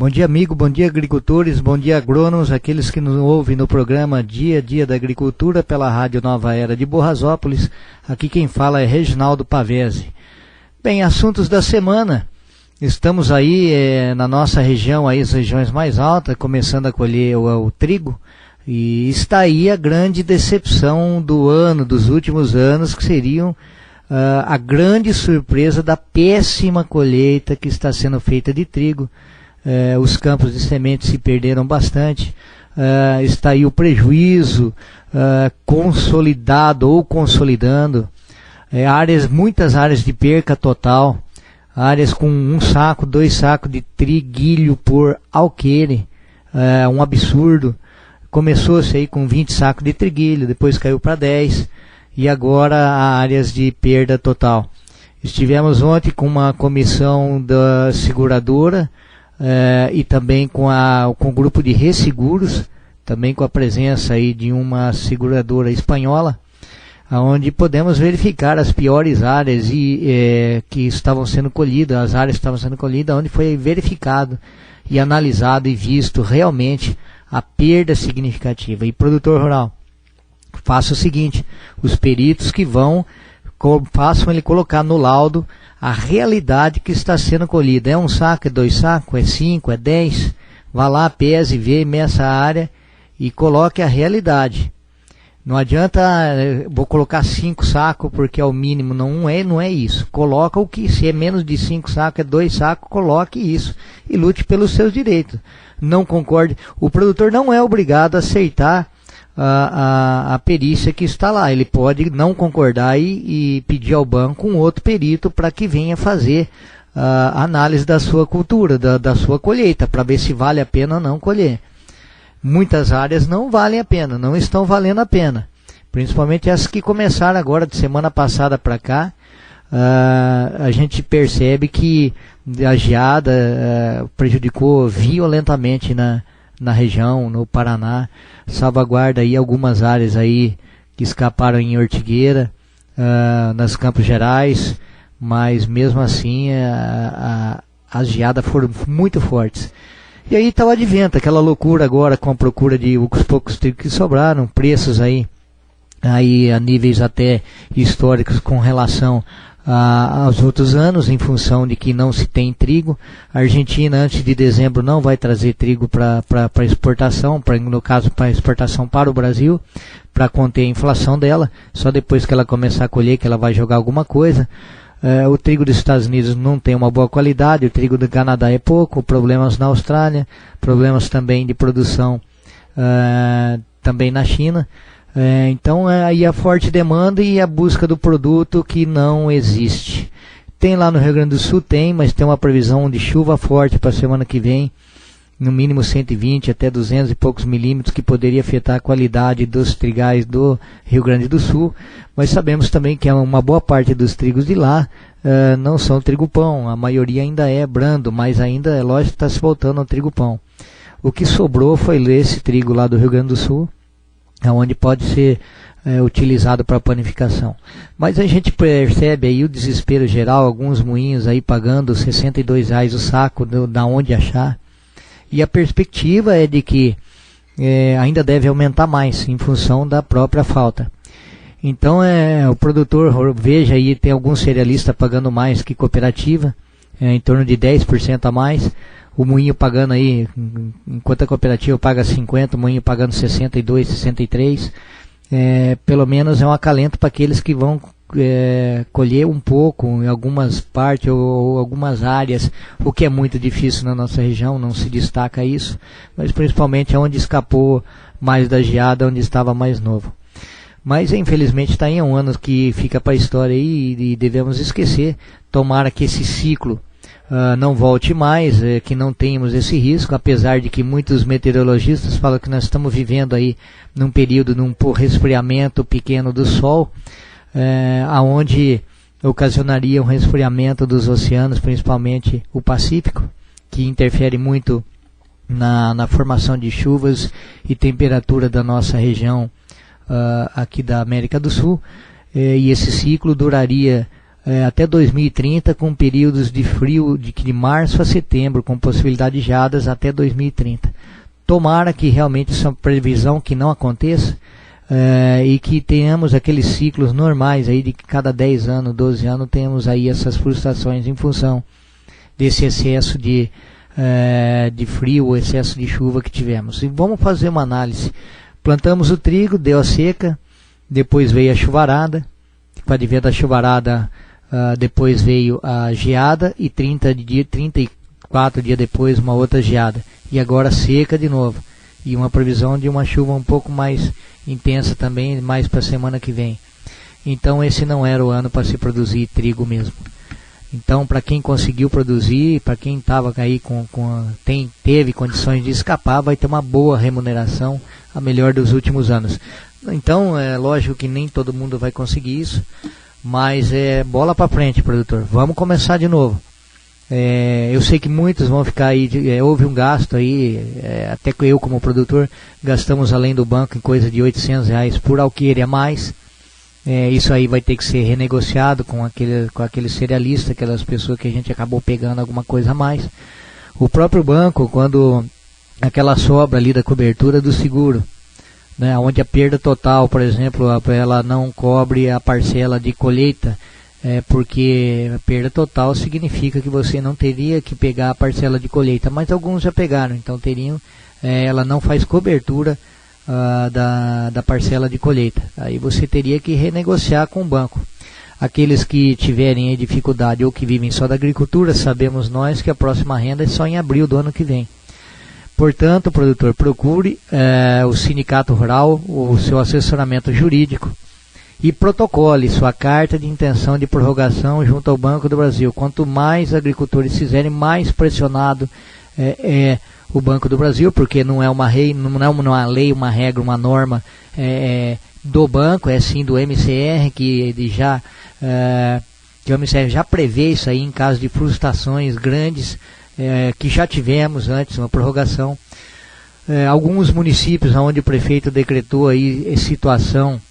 Bom dia, amigo, bom dia, agricultores, bom dia, agrônomos, aqueles que nos ouvem no programa Dia a Dia da Agricultura pela Rádio Nova Era de Borrasópolis. Aqui quem fala é Reginaldo Pavese. Bem, assuntos da semana. Estamos aí na nossa região, aí, as regiões mais altas, começando a colher o trigo. E está aí a grande decepção do ano, dos últimos anos, que seriam a grande surpresa da péssima colheita que está sendo feita de trigo. Os campos de semente se perderam bastante, está aí o prejuízo consolidado ou consolidando, muitas áreas de perca total, áreas com 1 saco, 2 sacos de triguilho por alqueire, um absurdo. Começou-se aí com 20 sacos de triguilho, depois caiu para 10 e agora há áreas de perda total. Estivemos ontem com uma comissão da seguradora, e também com o grupo de resseguros, também com a presença aí de uma seguradora espanhola, onde podemos verificar as piores áreas que estavam sendo colhidas, as áreas que estavam sendo colhidas, onde foi verificado e analisado e visto realmente a perda significativa. E produtor rural, faça o seguinte, os peritos que façam ele colocar no laudo a realidade que está sendo colhida. É 1 saco, é 2 sacos, é 5, é 10. Vá lá, pese, vê, meça a área e coloque a realidade. Não adianta, vou colocar 5 sacos porque é o mínimo, não é isso. Coloca o que, se é menos de 5 sacos, é 2 sacos, coloque isso. E lute pelos seus direitos. Não concorde. O produtor não é obrigado a aceitar a perícia que está lá. Ele pode não concordar e pedir ao banco um outro perito para que venha fazer a análise da sua cultura, da sua colheita, para ver se vale a pena ou não colher. Muitas áreas não valem a pena, não estão valendo a pena, principalmente essas que começaram agora de semana passada para cá. A gente percebe que a geada prejudicou violentamente na região, no Paraná, salvaguarda aí algumas áreas aí que escaparam em Ortigueira, nas Campos Gerais, mas mesmo assim as geadas foram muito fortes. E aí está o advento, aquela loucura agora com a procura de os poucos trigos que sobraram, preços aí a níveis até históricos com relação aos outros anos, em função de que não se tem trigo. A Argentina antes de dezembro não vai trazer trigo para exportação, no caso para exportação para o Brasil, para conter a inflação dela, só depois que ela começar a colher que ela vai jogar alguma coisa. O trigo dos Estados Unidos não tem uma boa qualidade, o trigo do Canadá é pouco, problemas na Austrália, problemas também de produção também na China. Então aí a forte demanda e a busca do produto que não existe. Tem lá no Rio Grande do Sul, mas tem uma previsão de chuva forte para a semana que vem, no mínimo 120 até 200 e poucos milímetros, que poderia afetar a qualidade dos trigais do Rio Grande do Sul. Mas sabemos também que uma boa parte dos trigos de lá não são trigo pão, a maioria ainda é brando, mas ainda é lógico que está se voltando ao trigo pão. O que sobrou foi esse trigo lá do Rio Grande do Sul, onde pode ser utilizado para panificação. Mas a gente percebe aí o desespero geral, alguns moinhos aí pagando R$62 o saco, da onde achar. E a perspectiva é de que ainda deve aumentar mais, em função da própria falta. Então o produtor, veja aí, tem alguns cerealistas pagando mais que cooperativa, em torno de 10% a mais. O moinho pagando aí, enquanto a cooperativa paga 50, o moinho pagando 62, 63. Pelo menos é um acalento para aqueles que vão colher um pouco em algumas partes ou algumas áreas, o que é muito difícil na nossa região, não se destaca isso, mas principalmente onde escapou mais da geada, onde estava mais novo. Mas infelizmente está aí um ano que fica para a história aí, e devemos esquecer. Tomara que esse ciclo não volte mais, que não tenhamos esse risco, apesar de que muitos meteorologistas falam que nós estamos vivendo aí num período de um resfriamento pequeno do sol, aonde ocasionaria um resfriamento dos oceanos, principalmente o Pacífico, que interfere muito na formação de chuvas e temperatura da nossa região aqui da América do Sul, e esse ciclo duraria até 2030, com períodos de frio de março a setembro, com possibilidade de geadas até 2030. Tomara que realmente essa previsão que não aconteça, e que tenhamos aqueles ciclos normais aí de que cada 10 anos, 12 anos temos aí essas frustrações em função desse excesso de frio, o excesso de chuva que tivemos. E vamos fazer uma análise. Plantamos o trigo, deu a seca, depois veio a chuvarada, com o advento da chuvarada, depois veio a geada e 34 dias depois uma outra geada. E agora seca de novo. E uma previsão de uma chuva um pouco mais intensa também, mais para a semana que vem. Então esse não era o ano para se produzir trigo mesmo. Então, para quem conseguiu produzir, para quem estava aí teve condições de escapar, vai ter uma boa remuneração, a melhor dos últimos anos. Então, é lógico que nem todo mundo vai conseguir isso, mas é bola para frente, produtor. Vamos começar de novo. Eu sei que muitos vão ficar aí, houve um gasto aí, até que eu como produtor, gastamos além do banco em coisa de R$800 por alqueire a mais. Isso aí vai ter que ser renegociado com aquele cerealista, aquelas pessoas que a gente acabou pegando alguma coisa a mais. O próprio banco, quando aquela sobra ali da cobertura do seguro, né, onde a perda total, por exemplo, ela não cobre a parcela de colheita, porque a perda total significa que você não teria que pegar a parcela de colheita, mas alguns já pegaram, então teriam, ela não faz cobertura da parcela de colheita, aí você teria que renegociar com o banco. Aqueles que tiverem dificuldade ou que vivem só da agricultura, sabemos nós que a próxima renda é só em abril do ano que vem. Portanto, produtor, procure o sindicato rural, o seu assessoramento jurídico, e protocole sua carta de intenção de prorrogação junto ao Banco do Brasil. Quanto mais agricultores fizerem, mais pressionado é o Banco do Brasil, porque não é uma lei, uma regra, uma norma do banco, é sim do MCR, que o MCR já prevê isso aí em caso de frustrações grandes, que já tivemos antes, uma prorrogação. Alguns municípios onde o prefeito decretou aí a situação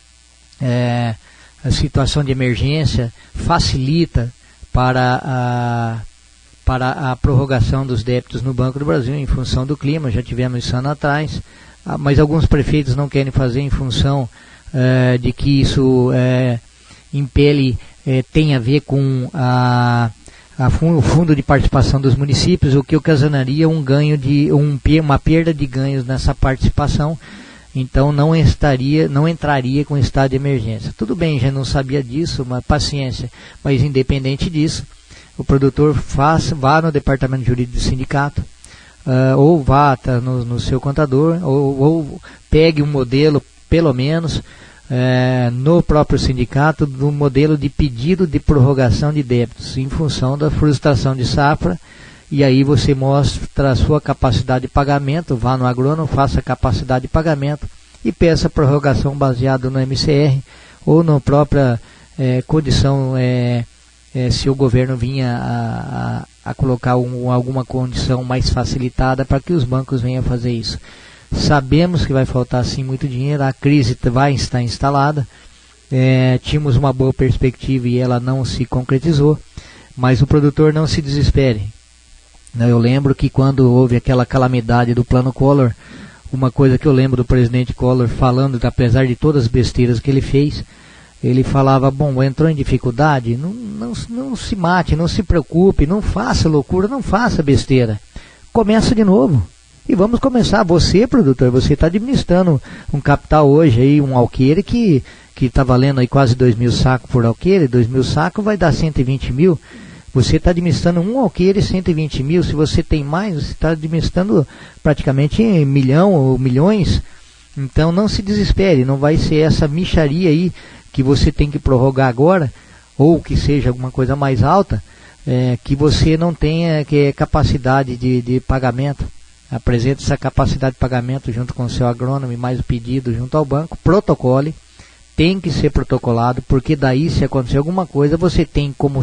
de emergência, facilita para a prorrogação dos débitos no Banco do Brasil em função do clima, já tivemos isso ano atrás, mas alguns prefeitos não querem fazer em função de que isso tem a ver com o fundo de participação dos municípios, o que ocasionaria uma perda de ganhos nessa participação. Então não entraria com estado de emergência. Tudo bem, já não sabia disso, mas paciência. Mas independente disso, o produtor vá no departamento jurídico do sindicato, ou vá no seu contador, ou pegue um modelo, pelo menos, no próprio sindicato, do modelo de pedido de prorrogação de débitos, em função da frustração de safra. E aí você mostra a sua capacidade de pagamento, vá no agrônomo, faça a capacidade de pagamento e peça prorrogação baseado no MCR ou na própria condição, se o governo vinha a colocar alguma condição mais facilitada para que os bancos venham a fazer isso. Sabemos que vai faltar sim muito dinheiro, a crise vai estar instalada, tínhamos uma boa perspectiva e ela não se concretizou, mas o produtor não se desespere. Eu lembro que quando houve aquela calamidade do Plano Collor, uma coisa que eu lembro do presidente Collor falando, apesar de todas as besteiras que ele fez, ele falava, entrou em dificuldade, não se mate, não se preocupe, não faça loucura, não faça besteira. Começa de novo. E vamos começar. Você, produtor, você está administrando um capital hoje, aí, um alqueire que está valendo aí quase 2.000 sacos por alqueire, 2.000 sacos vai dar 120 mil. Você está administrando um alqueire 120 mil, se você tem mais, você está administrando praticamente 1 milhão ou milhões. Então não se desespere, não vai ser essa mixaria aí que você tem que prorrogar agora, ou que seja alguma coisa mais alta, que você não tenha capacidade de pagamento. Apresente essa capacidade de pagamento junto com o seu agrônomo e mais o pedido junto ao banco, protocole, tem que ser protocolado, porque daí se acontecer alguma coisa, você tem como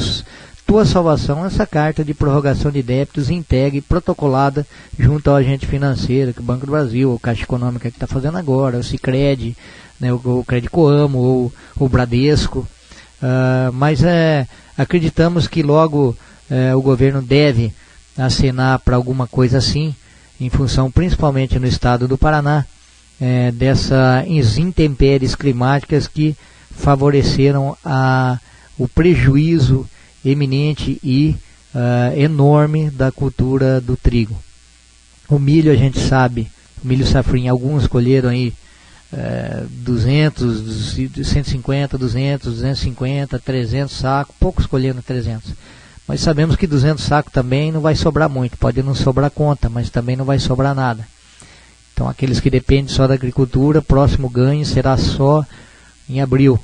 tua salvação essa carta de prorrogação de débitos entregue, protocolada junto ao agente financeiro, que é o Banco do Brasil, ou Caixa Econômica que está fazendo agora, o Sicredi, né, o Crédito Coamo, ou o Bradesco, Mas acreditamos que logo o governo deve acenar para alguma coisa assim, em função principalmente no estado do Paraná, dessas intempéries climáticas que favoreceram o prejuízo eminente e enorme da cultura do trigo. O milho, a gente sabe, o milho safrinha, alguns colheram aí 200, 150, 200, 250, 300 sacos, poucos colheram 300. Mas sabemos que 200 sacos também não vai sobrar muito, pode não sobrar conta, mas também não vai sobrar nada. Então aqueles que dependem só da agricultura, próximo ganho será só em abril.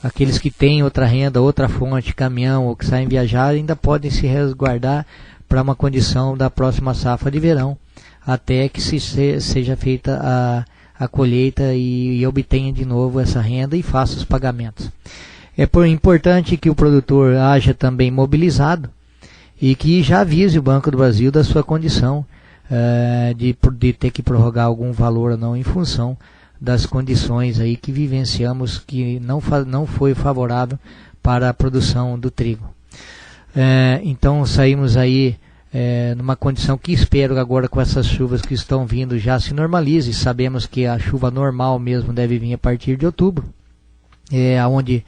Aqueles que têm outra renda, outra fonte, caminhão ou que saem viajar, ainda podem se resguardar para uma condição da próxima safra de verão, até que seja feita a colheita e obtenha de novo essa renda e faça os pagamentos. É importante que o produtor haja também mobilizado e que já avise o Banco do Brasil da sua condição de ter que prorrogar algum valor ou não em função das condições aí que vivenciamos, que não foi favorável para a produção do trigo. Então saímos aí numa condição que espero agora com essas chuvas que estão vindo já se normalize. Sabemos que a chuva normal mesmo deve vir a partir de outubro, onde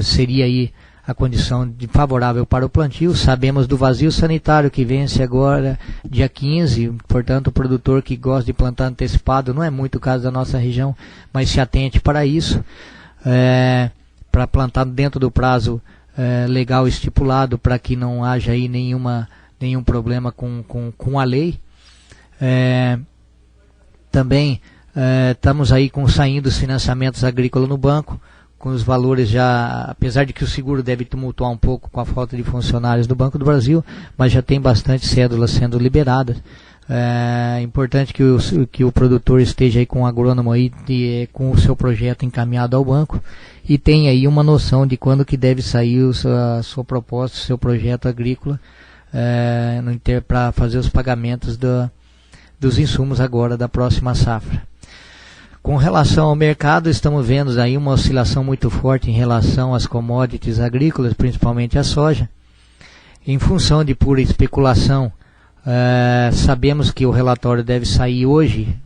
seria aí a condição favorável para o plantio. Sabemos do vazio sanitário que vence agora dia 15, portanto o produtor que gosta de plantar antecipado, não é muito o caso da nossa região, mas se atente para isso, para plantar dentro do prazo legal estipulado, para que não haja aí nenhum problema com a lei. Também estamos aí saindo os financiamentos agrícolas no banco, com os valores já, apesar de que o seguro deve tumultuar um pouco com a falta de funcionários do Banco do Brasil, mas já tem bastante cédulas sendo liberadas. É importante que o produtor esteja aí com o agrônomo aí, com o seu projeto encaminhado ao banco, e tenha aí uma noção de quando que deve sair a sua proposta, o seu projeto agrícola, para fazer os pagamentos dos insumos agora da próxima safra. Com relação ao mercado, estamos vendo aí uma oscilação muito forte em relação às commodities agrícolas, principalmente a soja, em função de pura especulação. Sabemos que o relatório deve sair hoje,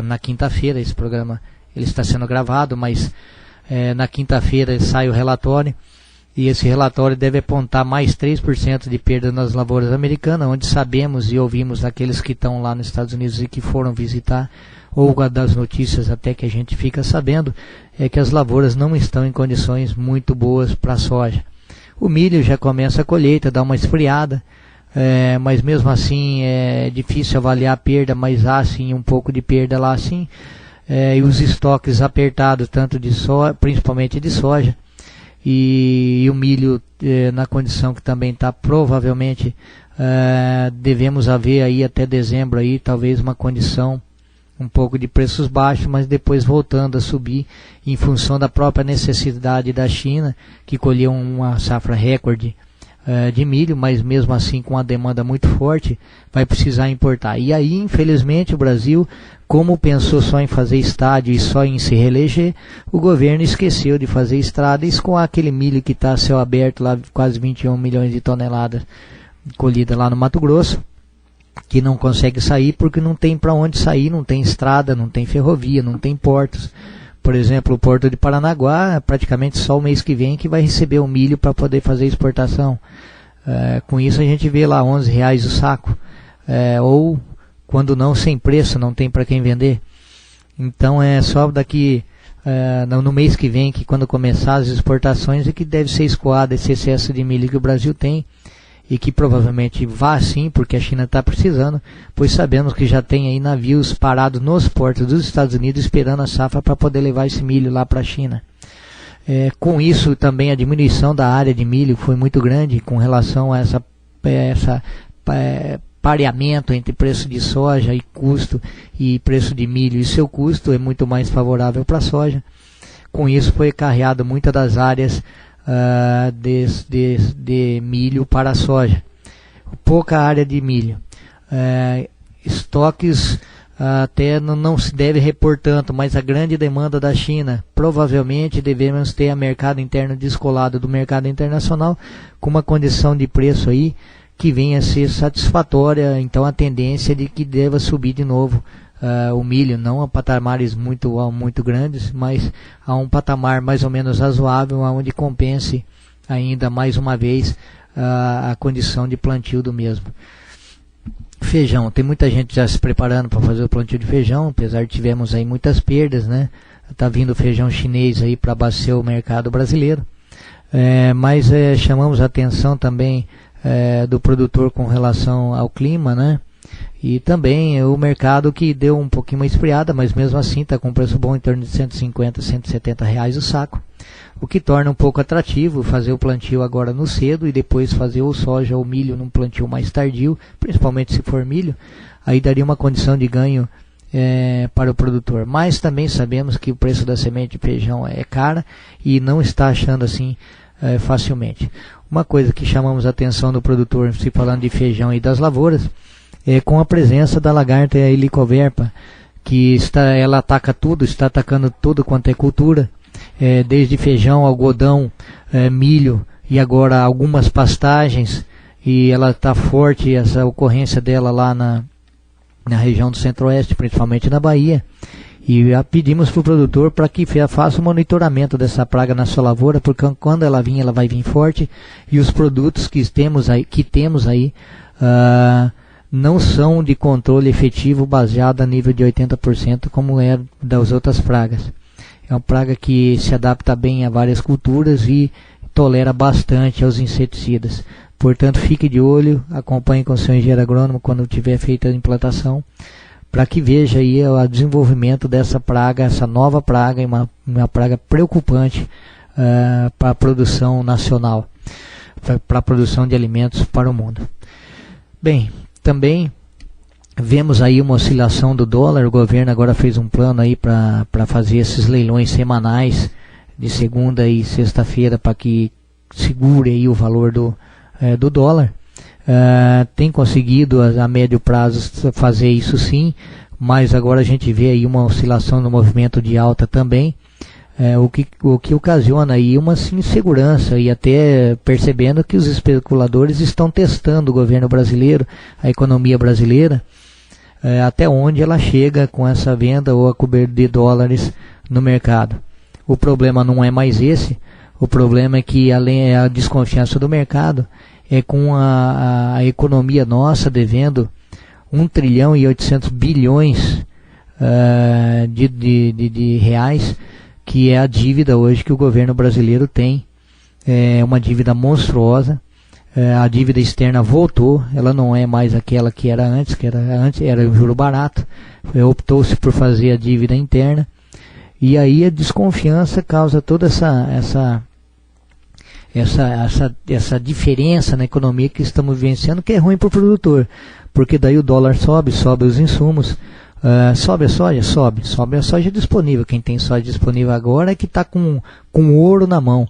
na quinta-feira. Esse programa ele está sendo gravado, mas na quinta-feira sai o relatório, e esse relatório deve apontar mais 3% de perda nas lavouras americanas, onde sabemos e ouvimos daqueles que estão lá nos Estados Unidos e que foram visitar, ou das notícias até que a gente fica sabendo, é que as lavouras não estão em condições muito boas para a soja. O milho já começa a colheita, dá uma esfriada, mas mesmo assim é difícil avaliar a perda, mas há sim um pouco de perda lá sim, e os estoques apertados, tanto de soja, principalmente de soja, e o milho na condição que também está, provavelmente devemos haver aí até dezembro aí talvez uma condição um pouco de preços baixos, mas depois voltando a subir em função da própria necessidade da China, que colheu uma safra recorde de milho, mas mesmo assim com uma demanda muito forte, vai precisar importar. E aí, infelizmente, o Brasil, como pensou só em fazer estádio e só em se reeleger, o governo esqueceu de fazer estradas com aquele milho que está a céu aberto, lá quase 21 milhões de toneladas colhida lá no Mato Grosso, que não consegue sair porque não tem para onde sair, não tem estrada, não tem ferrovia, não tem portos. Por exemplo, o Porto de Paranaguá, praticamente só o mês que vem que vai receber o milho para poder fazer exportação. Com isso a gente vê lá R$11 o saco, ou quando não, sem preço, não tem para quem vender. Então é só daqui no mês que vem, que quando começar as exportações, é que deve ser escoado esse excesso de milho que o Brasil tem, e que provavelmente vá sim, porque a China está precisando, pois sabemos que já tem aí navios parados nos portos dos Estados Unidos esperando a safra para poder levar esse milho lá para a China. Com isso também a diminuição da área de milho foi muito grande com relação a essa pareamento entre preço de soja e custo, e preço de milho e seu custo é muito mais favorável para a soja. Com isso foi acarreado muitas das áreas de milho para a soja. Pouca área de milho. Estoques até não se deve repor tanto, mas a grande demanda da China, provavelmente devemos ter a mercado interno descolado do mercado internacional, com uma condição de preço aí que venha a ser satisfatória. Então a tendência é de que deva subir de novo o milho, não a patamares muito grandes, mas a um patamar mais ou menos razoável, onde compense ainda mais uma vez a condição de plantio do mesmo. Feijão, tem muita gente já se preparando para fazer o plantio de feijão, apesar de tivemos aí muitas perdas, né? Tá vindo feijão chinês aí para abastecer o mercado brasileiro, mas chamamos a atenção também do produtor com relação ao clima, né? E também o mercado que deu um pouquinho uma esfriada, mas mesmo assim está com um preço bom, em torno de 150, 170 reais o saco, o que torna um pouco atrativo fazer o plantio agora no cedo e depois fazer o soja ou milho num plantio mais tardio, principalmente se for milho. Aí daria uma condição de ganho para o produtor. Mas também sabemos que o preço da semente de feijão é cara e não está achando assim facilmente. Uma coisa que chamamos a atenção do produtor, se falando de feijão e das lavouras, é com a presença da lagarta Helicoverpa, que ela ataca tudo, está atacando tudo quanto é cultura, desde feijão, algodão, milho e agora algumas pastagens, e ela está forte, essa ocorrência dela lá na região do centro-oeste, principalmente na Bahia. E pedimos para o produtor para que faça o monitoramento dessa praga na sua lavoura, porque quando ela vir, ela vai vir forte, e os produtos que temos aí não são de controle efetivo baseado a nível de 80%, como é das outras pragas. É uma praga que se adapta bem a várias culturas e tolera bastante aos inseticidas. Portanto, fique de olho, acompanhe com o seu engenheiro agrônomo quando tiver feita a implantação, para que veja aí o desenvolvimento dessa praga, essa nova praga, uma praga preocupante para a produção nacional, para a produção de alimentos para o mundo. Bem, também vemos aí uma oscilação do dólar. O governo agora fez um plano aí para fazer esses leilões semanais de segunda e sexta-feira para que segure aí o valor do dólar. Tem conseguido a médio prazo fazer isso sim, mas agora a gente vê aí uma oscilação no movimento de alta também, o que ocasiona aí uma insegurança, e até percebendo que os especuladores estão testando o governo brasileiro, a economia brasileira, até onde ela chega com essa venda ou a cobertura de dólares no mercado. O problema não é mais esse, o problema é que além a desconfiança do mercado com a economia nossa devendo 1 trilhão e 800 bilhões de reais, que é a dívida hoje que o governo brasileiro tem. É uma dívida monstruosa. A dívida externa voltou, ela não é mais aquela que era antes, era um juro barato. Optou-se por fazer a dívida interna, e aí a desconfiança causa toda essa diferença na economia que estamos vivenciando, que é ruim para o produtor, porque daí o dólar sobe os insumos, sobe a soja disponível. Quem tem soja disponível agora é que está com ouro na mão.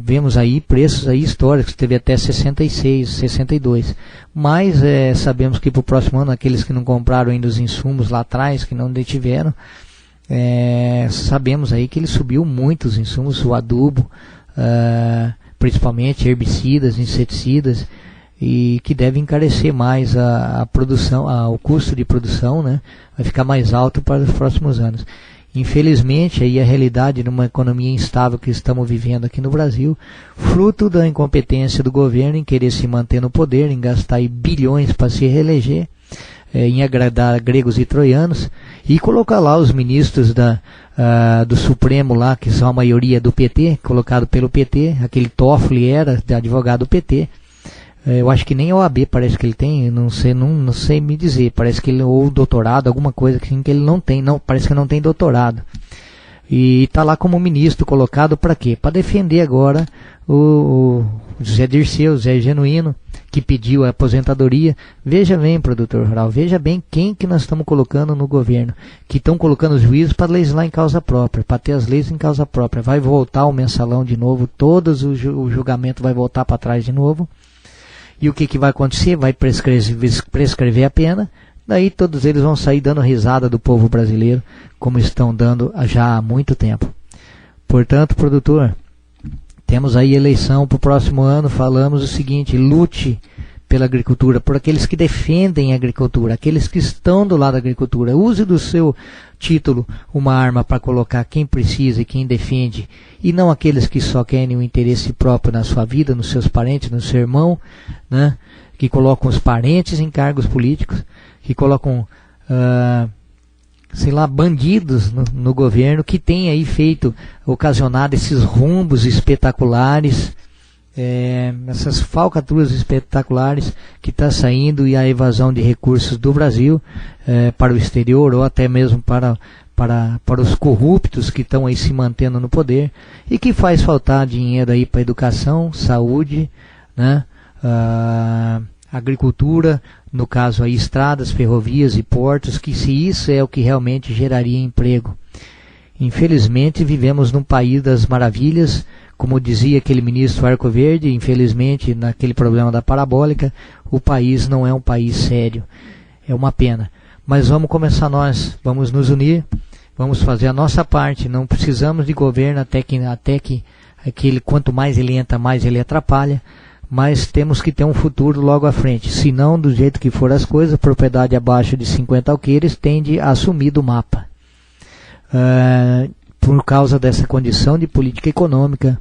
Vemos aí preços aí históricos, teve até 66, 62, mas sabemos que para o próximo ano, aqueles que não compraram ainda os insumos lá atrás, que não detiveram, sabemos aí que ele subiu muito os insumos, o adubo, principalmente herbicidas, inseticidas, e que deve encarecer mais a produção, o custo de produção, né? Vai ficar mais alto para os próximos anos. Infelizmente, aí a realidade numa economia instável que estamos vivendo aqui no Brasil, fruto da incompetência do governo em querer se manter no poder, em gastar aí bilhões para se reeleger, em agradar gregos e troianos, e colocar lá os ministros do Supremo lá, que são a maioria do PT, colocado pelo PT. Aquele Toffoli era de advogado do PT. Eu acho que nem a OAB parece que ele tem, não sei me dizer, parece que ele, ou doutorado, alguma coisa assim, que ele não tem, parece que não tem doutorado. E está lá como ministro colocado para quê? Para defender agora o José Dirceu, o Zé Genuíno, que pediu a aposentadoria. Veja bem, produtor rural, veja bem quem que nós estamos colocando no governo, que estão colocando os juízes para legislar em causa própria, para ter as leis em causa própria. Vai voltar o mensalão de novo, o julgamento vai voltar para trás de novo. E o que vai acontecer? Vai prescrever a pena, daí todos eles vão sair dando risada do povo brasileiro, como estão dando já há muito tempo. Portanto, produtor, temos aí eleição para o próximo ano, falamos o seguinte: lute pela agricultura, por aqueles que defendem a agricultura, aqueles que estão do lado da agricultura. Use do seu título uma arma para colocar quem precisa e quem defende, e não aqueles que só querem o interesse próprio na sua vida, nos seus parentes, no seu irmão, né? Que colocam os parentes em cargos políticos, que colocam, sei lá, bandidos no governo, que tem aí ocasionado esses rombos espetaculares, essas falcatruas espetaculares que está saindo, e a evasão de recursos do Brasil para o exterior, ou até mesmo para os corruptos que estão aí se mantendo no poder, e que faz faltar dinheiro aí para educação, saúde, né? Agricultura, no caso aí estradas, ferrovias e portos, que se isso é o que realmente geraria emprego. Infelizmente vivemos num país das maravilhas, como dizia aquele ministro Arco Verde. Infelizmente, naquele problema da parabólica, o país não é um país sério. É uma pena. Mas vamos começar nós, vamos nos unir, vamos fazer a nossa parte. Não precisamos de governo até que aquele, quanto mais ele entra, mais ele atrapalha. Mas temos que ter um futuro logo à frente. Se não, do jeito que for as coisas, propriedade abaixo de 50 alqueires tende a sumir do mapa. Por causa dessa condição de política econômica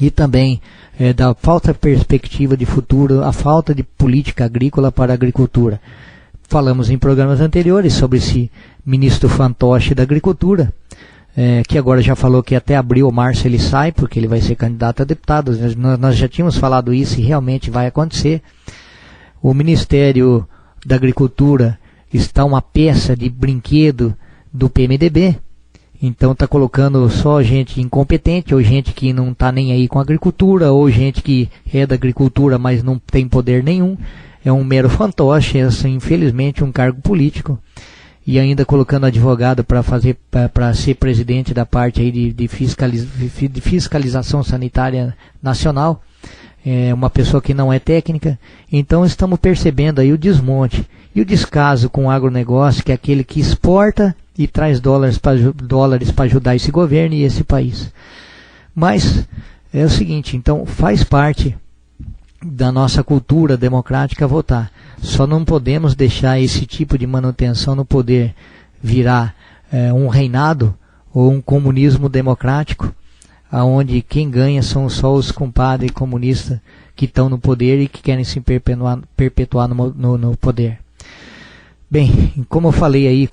e também da falta de perspectiva de futuro, a falta de política agrícola para a agricultura. Falamos em programas anteriores sobre esse ministro fantoche da agricultura, que agora já falou que até abril ou março ele sai, porque ele vai ser candidato a deputado. Nós já tínhamos falado isso e realmente vai acontecer. O Ministério da Agricultura está uma peça de brinquedo do PMDB, então está colocando só gente incompetente, ou gente que não está nem aí com a agricultura, ou gente que é da agricultura, mas não tem poder nenhum. É um mero fantoche, assim, infelizmente um cargo político. E ainda colocando advogado para ser presidente da parte aí de fiscalização sanitária nacional, uma pessoa que não é técnica. Então estamos percebendo aí o desmonte e o descaso com o agronegócio, que é aquele que exporta e traz dólares para ajudar esse governo e esse país. Mas é o seguinte, então faz parte da nossa cultura democrática votar. Só não podemos deixar esse tipo de manutenção no poder virar um reinado ou um comunismo democrático, onde quem ganha são só os compadres comunistas que estão no poder e que querem se perpetuar no poder. Bem, como eu falei aí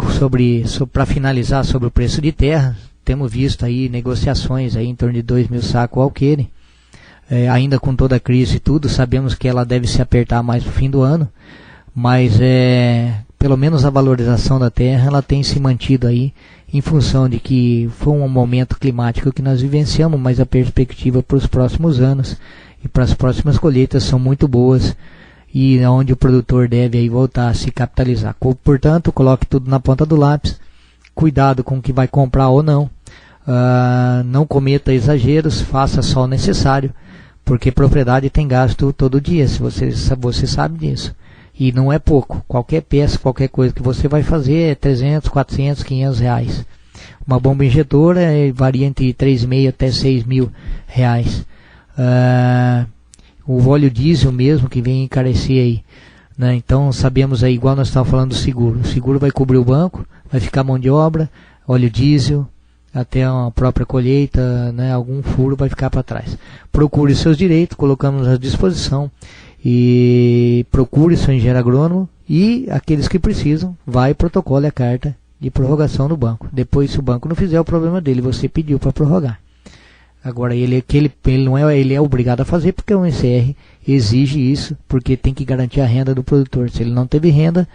para finalizar sobre o preço de terra, temos visto aí negociações aí em torno de 2.000 sacos alqueire. Ainda com toda a crise e tudo, sabemos que ela deve se apertar mais no fim do ano, mas pelo menos a valorização da terra ela tem se mantido aí, em função de que foi um momento climático que nós vivenciamos, mas a perspectiva para os próximos anos e para as próximas colheitas são muito boas, e onde o produtor deve aí voltar a se capitalizar. Portanto, coloque tudo na ponta do lápis, cuidado com o que vai comprar ou não, não cometa exageros, faça só o necessário, porque propriedade tem gasto todo dia, se você sabe disso, e não é pouco. Qualquer peça, qualquer coisa que você vai fazer é 300, 400, 500 reais. Uma bomba injetora varia entre 3.500 até 6.000 reais. O óleo diesel mesmo, que vem encarecer aí, né? Então sabemos aí, igual nós estávamos falando do seguro, o seguro vai cobrir o banco, vai ficar mão de obra, óleo diesel, até a própria colheita, né, algum furo vai ficar para trás. Procure seus direitos, colocamos à disposição, e procure seu engenheiro agrônomo, e aqueles que precisam, vai e protocole a carta de prorrogação no banco. Depois, se o banco não fizer, o problema dele, você pediu para prorrogar. Agora, ele é obrigado a fazer, porque o MCR exige isso, porque tem que garantir a renda do produtor. Se ele não teve renda,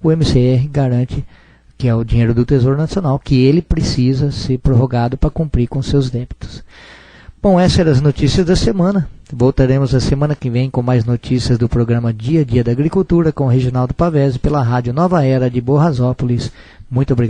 o MCR garante, que é o dinheiro do Tesouro Nacional, que ele precisa ser prorrogado para cumprir com seus débitos. Bom, essas eram as notícias da semana. Voltaremos a semana que vem com mais notícias do programa Dia a Dia da Agricultura, com o Reginaldo Pavese, pela Rádio Nova Era de Borrasópolis. Muito obrigado.